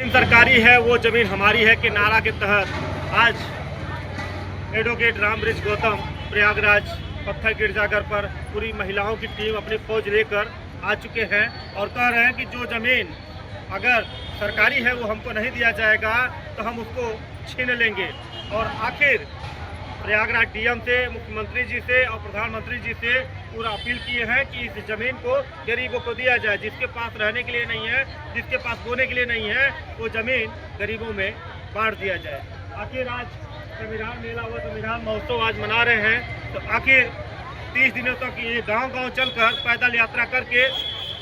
सरकारी है वो जमीन हमारी है के नारा के तहत आज एडवोकेट रामबृज गौतम प्रयागराज पत्थर गिरजाघर पर पूरी महिलाओं की टीम अपनी फौज लेकर आ चुके हैं और कह रहे हैं कि जो जमीन अगर सरकारी है वो हमको नहीं दिया जाएगा तो हम उसको छीन लेंगे। और आखिर प्रयागराज डीएम से, मुख्यमंत्री जी से और प्रधानमंत्री जी से पूरा अपील किए हैं कि इस जमीन को गरीबों को दिया जाए। जिसके पास रहने के लिए नहीं है, जिसके पास बोने के लिए नहीं है, वो जमीन गरीबों में बांट दिया जाए। आखिर आज संविधान मेला व संविधान महोत्सव आज मना रहे हैं, तो आखिर 30 दिनों तक ये गांव-गांव चलकर पैदल यात्रा करके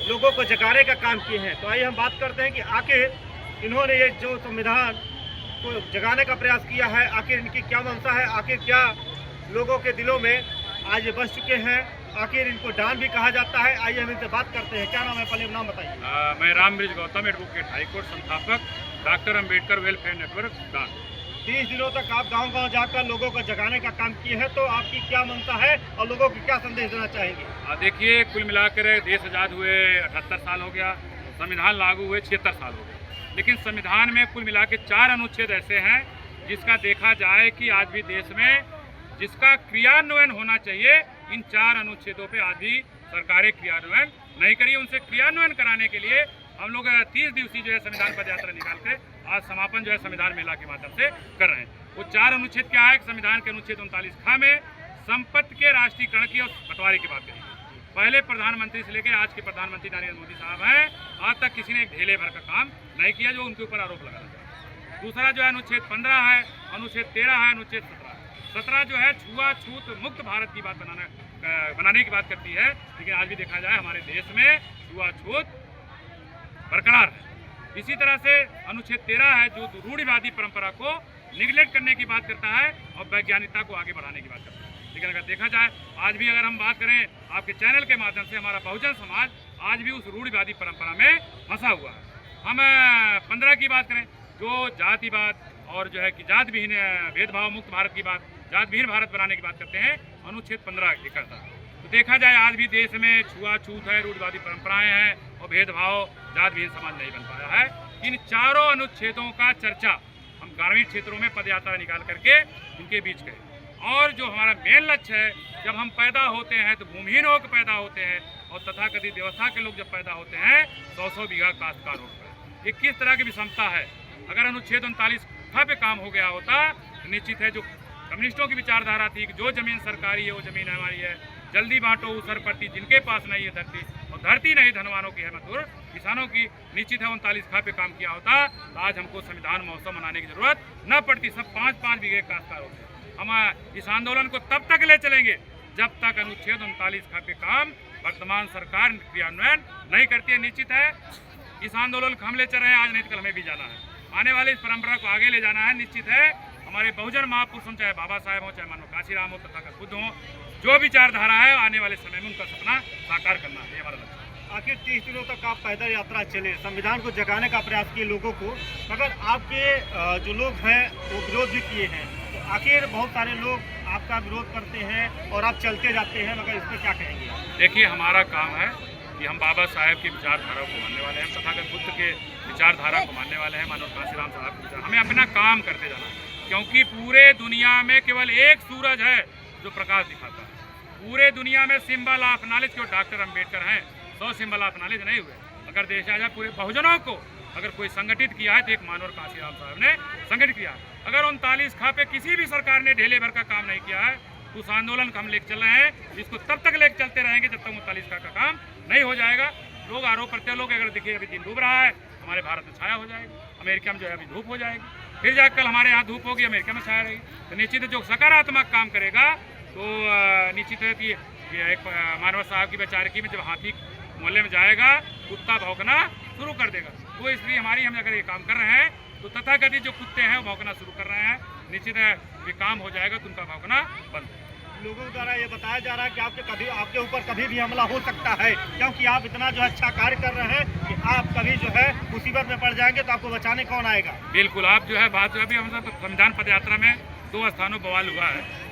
लोगों को जगाने का काम किए हैं। तो आइए हम बात करते हैं कि आखिर इन्होंने ये जो संविधान को जगाने का प्रयास किया है, आखिर इनकी क्या मंशा है, आखिर क्या लोगों के दिलों में आज ये बस चुके हैं, आखिर इनको डॉन भी कहा जाता है। आइए हम इनसे बात करते हैं। क्या नाम है, पहले नाम बताइए। मैं रामबृज गौतम, एडवोकेट हाईकोर्ट संस्थापक, डॉक्टर अंबेडकर वेलफेयर नेटवर्क डॉन। 30 दिनों तक आप गांव-गांव जाकर लोगों को जगाने का काम किए हैं, तो आपकी क्या मंशा है और लोगों को क्या संदेश देना चाहेंगे? देखिए, कुल मिलाकर देश आज़ाद हुए 78 साल हो गया, संविधान लागू हुए 76 साल हो गया, लेकिन संविधान में कुल मिला के 4 अनुच्छेद ऐसे हैं जिसका देखा जाए कि आज भी देश में जिसका क्रियान्वयन होना चाहिए, इन 4 अनुच्छेदों पे आज भी सरकारें क्रियान्वयन नहीं करी। उनसे क्रियान्वयन कराने के लिए हम लोग 30 दिवसीय जो है संविधान पदयात्रा निकाल के आज समापन जो है संविधान मेला के माध्यम से कर रहे हैं। वो 4 अनुच्छेद क्या है? संविधान के अनुच्छेद 39 ख में संपत्ति के राष्ट्रीयकरण की और बंटवारे की बात करी। पहले प्रधानमंत्री से लेकर आज के प्रधानमंत्री नरेंद्र मोदी साहब हैं, आज तक किसी ने एक ढेले भर का काम नहीं किया जो उनके ऊपर आरोप लगा रहा है। दूसरा जो है अनुच्छेद 15 है, अनुच्छेद 13 है, अनुच्छेद 17 जो है छुआछूत मुक्त भारत की बात बनाने की बात करती है, लेकिन आज भी देखा जाए हमारे देश में छुआछूत बरकरार है। इसी तरह से अनुच्छेद 13 है जो रूढ़िवादी परंपरा को निगलेक्ट करने की बात करता है और वैज्ञानिकता को आगे बढ़ाने की बात करता है। लेकिन अगर देखा जाए आज भी अगर हम बात करें आपके चैनल के माध्यम से, हमारा बहुजन समाज आज भी उस रूढ़िवादी परंपरा में फंसा हुआ है। हम 15 की बात करें, जो जातिवाद और जो है कि जात विहीन भेदभाव मुक्त भारत की बात, जात विहीन भारत बनाने की बात करते हैं, अनुच्छेद 15 ये करता है। तो देखा जाए आज भी देश में छुआछूत है, रूढ़िवादी परंपराएं हैं और भेदभाव, जात विहीन समाज नहीं बन पाया है। इन 4 अनुच्छेदों का चर्चा हम ग्रामीण क्षेत्रों में पदयात्रा निकाल करके इनके बीच करें। और जो हमारा मेन लक्ष्य है, जब हम पैदा होते हैं तो भूमिहीन होकर पैदा होते हैं और तथाकथित व्यवस्था के लोग जब पैदा होते हैं 100 बीघा काश्तकार होकर। ये किस तरह की विषमता है? अगर अनुच्छेद 39 ख पे काम हो गया होता तो निश्चित है जो कम्युनिस्टों की विचारधारा थी कि जो जमीन सरकारी है वो जमीन हमारी है, जल्दी बांटो उसर पड़ती जिनके पास नहीं है धरती, और धरती नहीं धनवानों की है मजदूर किसानों की, निश्चित है 39 ख पे काम किया होता तो आज हमको संविधान महोत्सव मनाने की जरूरत न पड़ती। सब 5-5 बीघे काश्तकार होते। हम इस आंदोलन को तब तक ले चलेंगे जब तक अनुच्छेद 39 ख पे काम वर्तमान सरकार क्रियान्वयन नहीं करती है। निश्चित है इस आंदोलन को हम ले चल रहे हैं, आज नहीं तो कल हमें भी जाना है, आने वाली इस परंपरा को आगे ले जाना है। निश्चित है हमारे बहुजन महापुरुष हों, चाहे बाबा साहेब हों, चाहे मानो काशीराम हो, तथा बुद्ध हों, जो विचारधारा है आने वाले समय में उनका सपना साकार करना है, हमारा लक्ष्य। आखिर 30 दिनों तक आप पैदल यात्रा चले, संविधान को जगाने का प्रयास किए लोगों को, मगर आपके जो लोग हैं वो विरोध भी किए हैं। तो आखिर बहुत सारे लोग आपका विरोध करते हैं और आप चलते जाते हैं, मगर इस पर क्या कहेंगे? देखिए, हमारा काम है कि हम बाबा साहेब की विचारधारा को मानने वाले हैं, तथागत बुद्ध के विचारधारा को मानने वाले हैं, मानव काशीराम साहब के विचार, हमें अपना काम करते जाना है। क्योंकि पूरे दुनिया में केवल एक सूरज है जो प्रकाश दिखाता है। पूरे दुनिया में सिंबल ऑफ नॉलेज जो डॉक्टर अंबेडकर हैं, 100 सिंबल ऑफ नॉलेज नहीं हुए। अगर देश आजाद पूरे बहुजनों को अगर कोई संगठित किया है तो एक मानव काशीराम साहब ने संगठित किया है। अगर 39 ख पे किसी भी सरकार ने ढेले भर का काम नहीं किया है तो उस आंदोलन को हम लेकर चल रहे हैं, जिसको तब तक लेकर चलते रहेंगे जब तक 39 ख का काम नहीं हो जाएगा। लोग आरोप करते हैं, लोग अगर देखिए अभी दिन डूब रहा है, हमारे भारत में छाया हो जाएगी, अमेरिका में जो है अभी धूप हो जाएगी, फिर जाकर कल हमारे यहाँ धूप होगी, अमेरिका में छाया रहेगी। तो निश्चित है जो सकारात्मक काम करेगा तो निश्चित है कि एक मानव साहब की बेचारगी में जब हाथी मोहल्ले में जाएगा कुत्ता भौंकना शुरू कर देगा। तो इसलिए हम अगर ये काम कर रहे हैं तो तथाकथित जो कुत्ते हैं वो भौंकना शुरू कर रहे हैं, निश्चित है ये काम हो जाएगा तो उनका भौंकना बंद। लोगों द्वारा ये बताया जा रहा है कि आपके ऊपर कभी भी हमला हो सकता है, क्योंकि आप इतना जो अच्छा कार्य कर रहे हैं कि आप कभी जो है मुसीबत में पड़ जाएंगे तो आपको बचाने कौन आएगा? बिल्कुल, आप जो है बात जो अभी हम संविधान पदयात्रा में 2 स्थानों बवाल हुआ है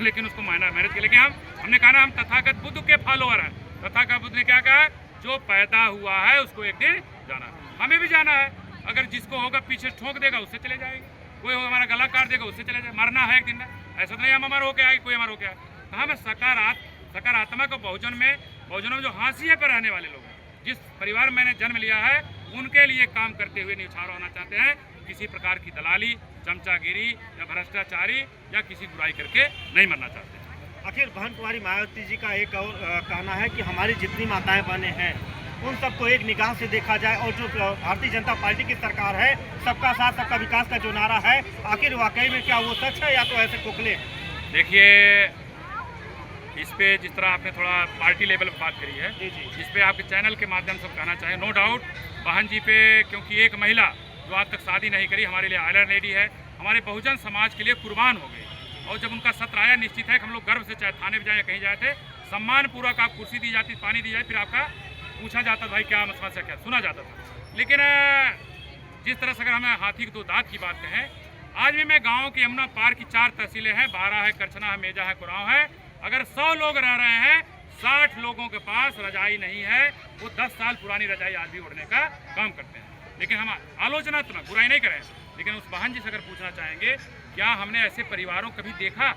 लेकिन उसको मैनेज किया। लेकिन हमने कहा ना हम तथागत बुद्ध के फॉलोअर हैं। तथागत बुद्ध ने क्या कहा? जो पैदा हुआ है उसको एक दिन जाना है, हमें भी जाना है। अगर जिसको होगा पीछे ठोक देगा उससे चले जाएंगे, कोई होगा हमारा गला काट देगा उससे चले जाए। मरना है एक दिन में, ऐसा तो नहीं हम अमर होके आए, कोई अमर होके आए। तो हमें सकारात्मक बहुजन में जो हाशिए पर रहने वाले लोग हैं, जिस परिवार में मैंने जन्म लिया है, उनके लिए काम करते हुए न्यौछावर होना चाहते हैं। किसी प्रकार की दलाली, चमचागिरी या भ्रष्टाचारी या किसी बुराई करके नहीं मरना चाहते। आखिर बहन कुमारी मायावती जी का एक और कहना है कि हमारी जितनी माताएं बहनें हैं उन सबको एक निगाह से देखा जाए, और जो भारतीय जनता पार्टी की सरकार है, सबका साथ सबका विकास का जो नारा है, आखिर वाकई में क्या वो सच है या तो ऐसे खोखले? देखिए, इस पे जिस तरह आपने थोड़ा पार्टी लेवल पर बात करी है, इस पे आपके चैनल के माध्यम से कहना चाहिए, नो डाउट बहन जी पे, क्योंकि एक महिला जो आज तक शादी नहीं करी, हमारे लिए आयरन लेडी है, हमारे बहुजन समाज के लिए कुर्बान हो गई। और जब उनका सत्र आया, निश्चित है कि हम लोग गर्व से चाहे थाने में जाए या कहीं जाए थे, सम्मान पूर्वक आप कुर्सी दी जाती, पानी दी जाए, फिर आपका पूछा जाता भाई क्या समस्या, क्या सुना जाता था। लेकिन जिस तरह से अगर हमें हाथी के दो दांत की बात कहें, आज भी मैं गाँव के यमुना पार की 4 तहसीलें हैं, बारा है, करछना है, मेजा है, कुराव है। अगर 100 लोग रह रहे हैं, 60 लोगों के पास रजाई नहीं है, वो 10 साल पुरानी रजाई आज भी ओढ़ने का काम करते हैं। लेकिन हम आलोचनात्मक बुराई नहीं करें, लेकिन उस बहन जी से अगर पूछना चाहेंगे, क्या हमने ऐसे परिवारों कभी देखा?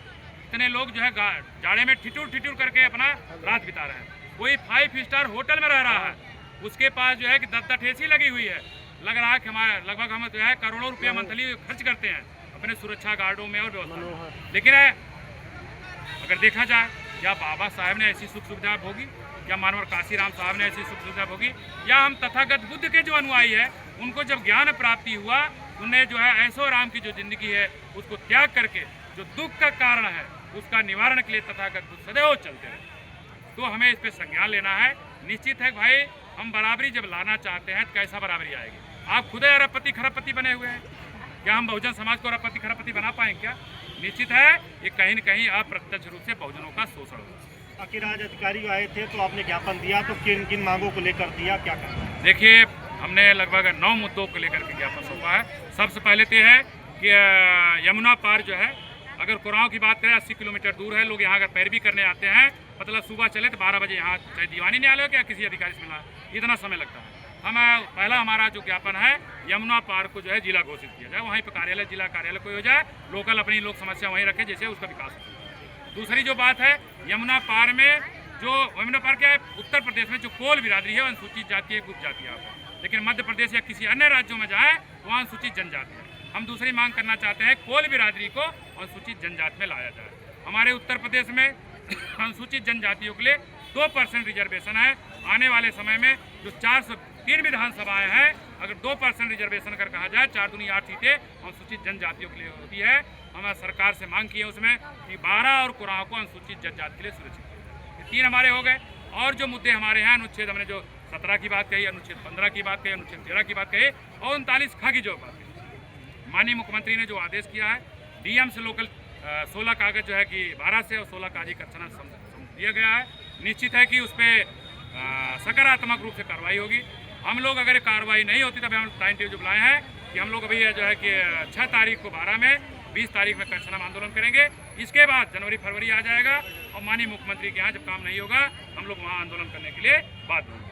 इतने लोग जो है जाड़े में ठिठुर करके अपना रात बिता रहे हैं। कोई 5 स्टार होटल में रह रहा है, उसके पास जो है कि 10 एसी लगी हुई है। लग रहा है कि हमारा लगभग हम जो है करोड़ों रुपया मंथली खर्च करते हैं अपने सुरक्षा गार्डों में और व्यवस्था। लेकिन अगर देखा जाए, क्या बाबा साहब ने ऐसी सुख सुविधा भोगी, या मानवर काशीराम साहब ने ऐसी सुख सुविधा भोगी, या हम तथागत बुद्ध के जो अनुयायी है, उनको जब ज्ञान प्राप्ति हुआ, उन्हें जो है ऐसो राम की जो जिंदगी है उसको त्याग करके जो दुख का कारण है उसका निवारण के लिए तथागत बुद्ध सदैव चलते रहे। तो हमें इस पे संज्ञान लेना है। निश्चित है भाई, हम बराबरी जब लाना चाहते हैं तो कैसा बराबरी आएगी? आप खुद अरबपति खरबपति बने हुए हैं, क्या हम बहुजन समाज को अरबपति खरबपति बना पाएंगे क्या? निश्चित है ये कहीं न कहीं अप्रत्यक्ष रूप से बहुजनों का शोषण होगा। आखिर आज अधिकारी आए थे तो आपने ज्ञापन दिया, तो किन किन मांगों को लेकर दिया, क्या कहना? देखिए, हमने लगभग 9 मुद्दों को लेकर के ज्ञापन सौंपा है। सबसे पहले तो है कि यमुना पार जो है, अगर कुराव की बात करें 80 किलोमीटर दूर है, लोग यहाँ अगर पैरवी करने आते हैं, मतलब सुबह चले तो 12 बजे यहाँ चाहे दीवानी न्यायालय हो या किसी अधिकारी से मिला, इतना समय लगता है। पहला हमारा जो ज्ञापन है, यमुना पार को जो है जिला घोषित किया जाए, वहीं पर कार्यालय, जिला कार्यालय कोई हो जाए, लोकल अपनी लोग समस्या वहीं रखें, जैसे उसका विकास हो। दूसरी जो बात है, यमुना पार क्या है, उत्तर प्रदेश में जो कोल बिरादरी है अनुसूचित जाति है, गुप्त जाति है, लेकिन मध्य प्रदेश या किसी अन्य राज्यों में जाए वहाँ अनुसूचित जनजाति है। हम दूसरी मांग करना चाहते हैं, कोल बिरादरी को अनुसूचित जनजाति में लाया जाए। हमारे उत्तर प्रदेश में अनुसूचित जनजातियों के लिए 2% रिजर्वेशन है। आने वाले समय में जो 403 विधानसभाएं हैं, अगर 2% रिजर्वेशन कर कहा जाए, 4 दूनी 8 सीटें अनुसूचित जनजातियों के लिए होती है। हमें सरकार से मांग की है उसमें कि 12 और कुराव को अनुसूचित जनजाति के लिए सुरक्षित किया। ये 3 हमारे हो गए। और जो मुद्दे हमारे हैं, अनुच्छेद हमने जो 17 की बात कही, अनुच्छेद 15 की बात कही, अनुच्छेद 13 की बात कही और 39 ख की जो बात कही। माननीय मुख्यमंत्री ने जो आदेश किया है, डीएम से लोकल 16 कागज जो है कि 12 से और 16 काजी करछना दिया गया है। निश्चित है कि उस पर सकारात्मक रूप से कार्रवाई होगी। हम लोग अगर कार्रवाई नहीं होती तब हम टाइम टेबल जो बुलाए हैं कि हम लोग अभी जो है कि 6 तारीख को 12 में, 20 तारीख में करछना आंदोलन करेंगे। इसके बाद जनवरी फरवरी आ जाएगा और माननीय मुख्यमंत्री के यहाँ जब काम नहीं होगा, हम लोग वहाँ आंदोलन करने के लिए बात होगी।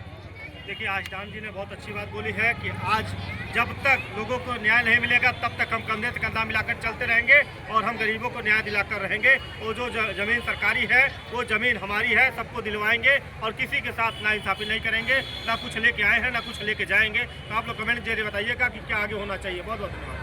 देखिए, आज डान जी ने बहुत अच्छी बात बोली है कि आज जब तक लोगों को न्याय नहीं मिलेगा तब तक हम कंधे से कंधा मिलाकर चलते रहेंगे और हम गरीबों को न्याय दिलाकर रहेंगे। और जो ज़मीन सरकारी है वो ज़मीन हमारी है, सबको दिलवाएंगे और किसी के साथ नाइंसाफ़ी नहीं करेंगे। ना कुछ लेके आए हैं, ना कुछ लेके जाएंगे। तो आप लोग कमेंट जरिए बताइएगा कि क्या आगे होना चाहिए। बहुत बहुत धन्यवाद।